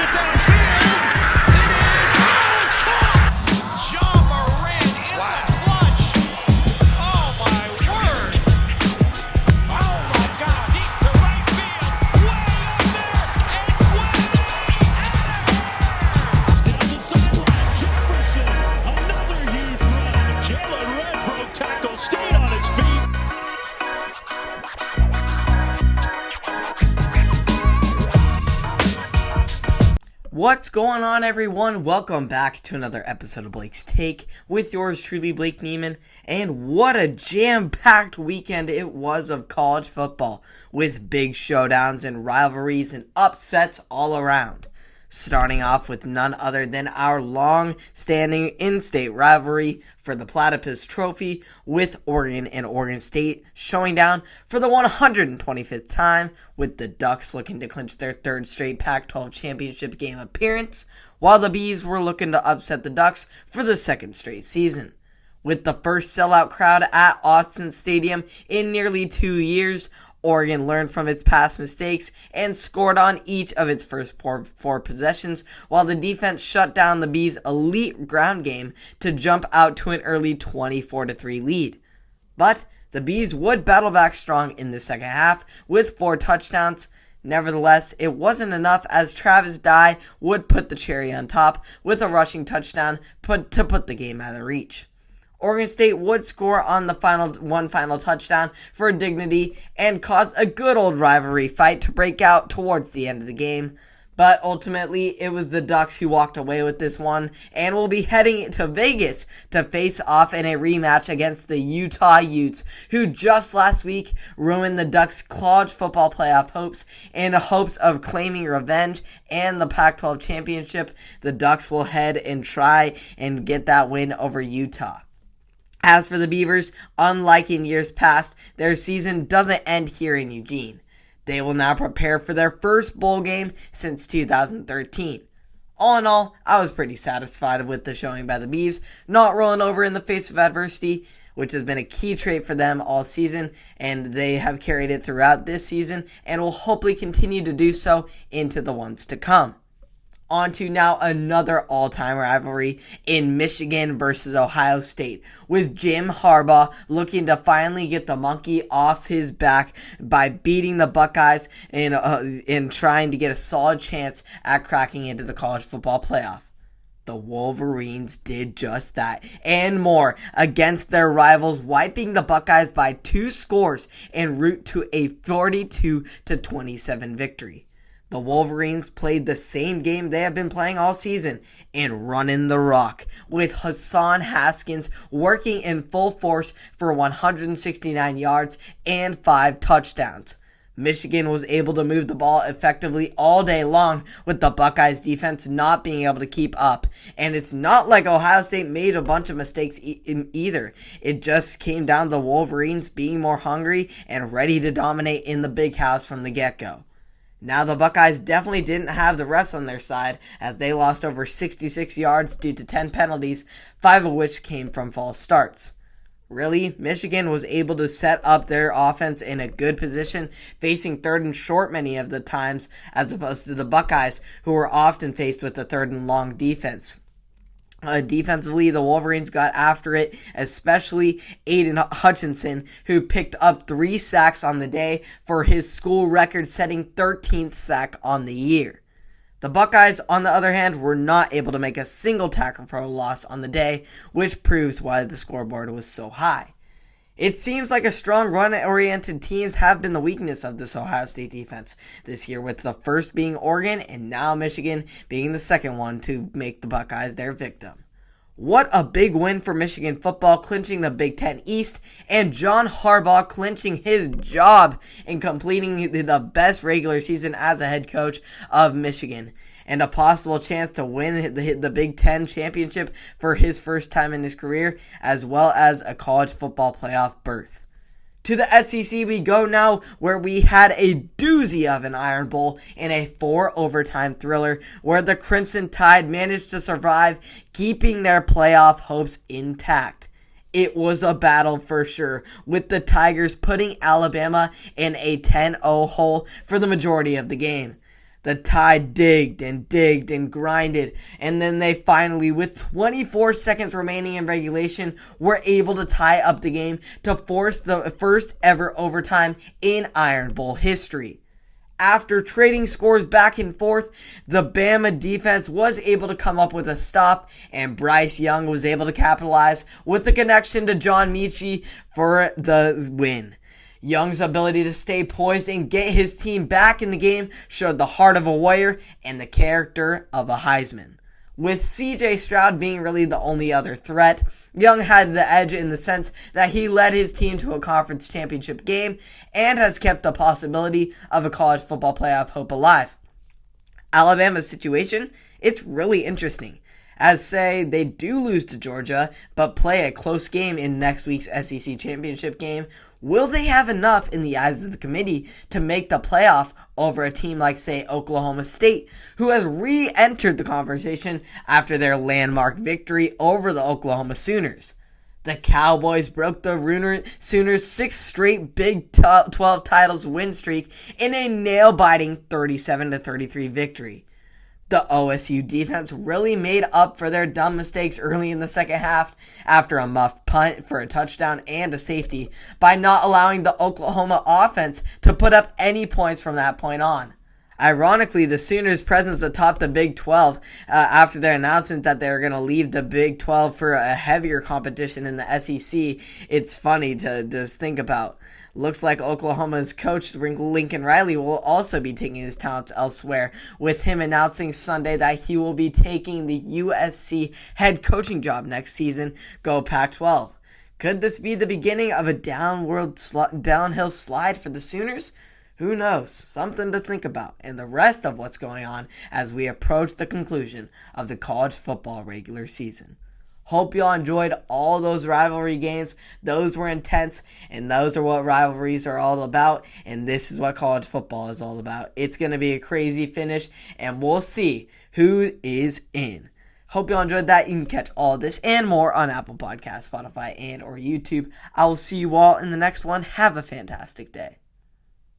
it downfield. It is. Oh, it's caught. John Moran in the clutch. Oh, my word. Oh, my God. Deep to right field. Way up there. And way down the sideline. Jefferson. Another huge run. Jalen Red broke tackle. Stayed on his feet. What's going on, everyone? Welcome back to another episode of Blake's Take with yours truly, Blake Neiman. And what a jam-packed weekend it was of college football, with big showdowns and rivalries and upsets all around. Starting off with none other than our long-standing in-state rivalry for the Platypus Trophy, with Oregon and Oregon State showing down for the 125th time, with the Ducks looking to clinch their third straight Pac-12 championship game appearance, while the Bees were looking to upset the Ducks for the second straight season. With the first sellout crowd at Austin Stadium in nearly 2 years, Oregon learned from its past mistakes and scored on each of its first four possessions, while the defense shut down the Bees' elite ground game to jump out to an early 24-3 lead. But the Bees would battle back strong in the second half with 4 touchdowns. Nevertheless, it wasn't enough, as Travis Dye would put the cherry on top with a rushing touchdown to put the game out of reach. Oregon State would score on the final touchdown for dignity and cause a good old rivalry fight to break out towards the end of the game. But ultimately, it was the Ducks who walked away with this one and will be heading to Vegas to face off in a rematch against the Utah Utes, who just last week ruined the Ducks' college football playoff hopes. In hopes of claiming revenge and the Pac-12 championship, the Ducks will head and try and get that win over Utah. As for the Beavers, unlike in years past, their season doesn't end here in Eugene. They will now prepare for their first bowl game since 2013. All in all, I was pretty satisfied with the showing by the Beavs, not rolling over in the face of adversity, which has been a key trait for them all season, and they have carried it throughout this season and will hopefully continue to do so into the ones to come. On to now another all-time rivalry in Michigan versus Ohio State, with Jim Harbaugh looking to finally get the monkey off his back by beating the Buckeyes and trying to get a solid chance at cracking into the college football playoff. The Wolverines did just that and more against their rivals, wiping the Buckeyes by 2 scores en route to a 42-27 victory. The Wolverines played the same game they have been playing all season and running the rock, with Hassan Haskins working in full force for 169 yards and 5 touchdowns. Michigan was able to move the ball effectively all day long, with the Buckeyes defense not being able to keep up. And it's not like Ohio State made a bunch of mistakes either. It just came down to the Wolverines being more hungry and ready to dominate in the big house from the get-go. Now the Buckeyes definitely didn't have the refs on their side, as they lost over 66 yards due to 10 penalties, 5 of which came from false starts. Really, Michigan was able to set up their offense in a good position, facing third and short many of the times, as opposed to the Buckeyes, who were often faced with the third and long defense. Defensively, the Wolverines got after it, especially Aiden Hutchinson, who picked up 3 sacks on the day for his school record-setting 13th sack on the year. The Buckeyes, on the other hand, were not able to make a single tackle for a loss on the day, which proves why the scoreboard was so high. It seems like a strong run-oriented teams have been the weakness of this Ohio State defense this year, with the first being Oregon and now Michigan being the second one to make the Buckeyes their victim. What a big win for Michigan football, clinching the Big Ten East, and John Harbaugh clinching his job in completing the best regular season as a head coach of Michigan, and a possible chance to win the Big Ten championship for his first time in his career, as well as a college football playoff berth. To the SEC we go now, where we had a doozy of an Iron Bowl in a 4-overtime thriller, where the Crimson Tide managed to survive, keeping their playoff hopes intact. It was a battle for sure, with the Tigers putting Alabama in a 10-0 hole for the majority of the game. The Tide digged and grinded, and then they finally, with 24 seconds remaining in regulation, were able to tie up the game to force the first ever overtime in Iron Bowl history. After trading scores back and forth, the Bama defense was able to come up with a stop, and Bryce Young was able to capitalize with the connection to John Mechie for the win. Young's ability to stay poised and get his team back in the game showed the heart of a warrior and the character of a Heisman. With CJ Stroud being really the only other threat, Young had the edge in the sense that he led his team to a conference championship game and has kept the possibility of a college football playoff hope alive. Alabama's situation, it's really interesting. As say, they do lose to Georgia, but play a close game in next week's SEC championship game. Will they have enough in the eyes of the committee to make the playoff over a team like, say, Oklahoma State, who has re-entered the conversation after their landmark victory over the Oklahoma Sooners? The Cowboys broke the Sooners' 6th straight Big 12 titles win streak in a nail-biting 37-33 victory. The OSU defense really made up for their dumb mistakes early in the second half after a muffed punt for a touchdown and a safety by not allowing the Oklahoma offense to put up any points from that point on. Ironically, the Sooners' presence atop the Big 12 after their announcement that they were going to leave the Big 12 for a heavier competition in the SEC, it's funny to just think about. Looks like Oklahoma's coach, Lincoln Riley, will also be taking his talents elsewhere, with him announcing Sunday that he will be taking the USC head coaching job next season. Go Pac-12. Could this be the beginning of a downhill slide for the Sooners? Who knows? Something to think about, and the rest of what's going on as we approach the conclusion of the college football regular season. Hope y'all enjoyed all those rivalry games. Those were intense, and those are what rivalries are all about, and this is what college football is all about. It's going to be a crazy finish, and we'll see who is in. Hope y'all enjoyed that. You can catch all this and more on Apple Podcasts, Spotify, and or YouTube. I will see you all in the next one. Have a fantastic day.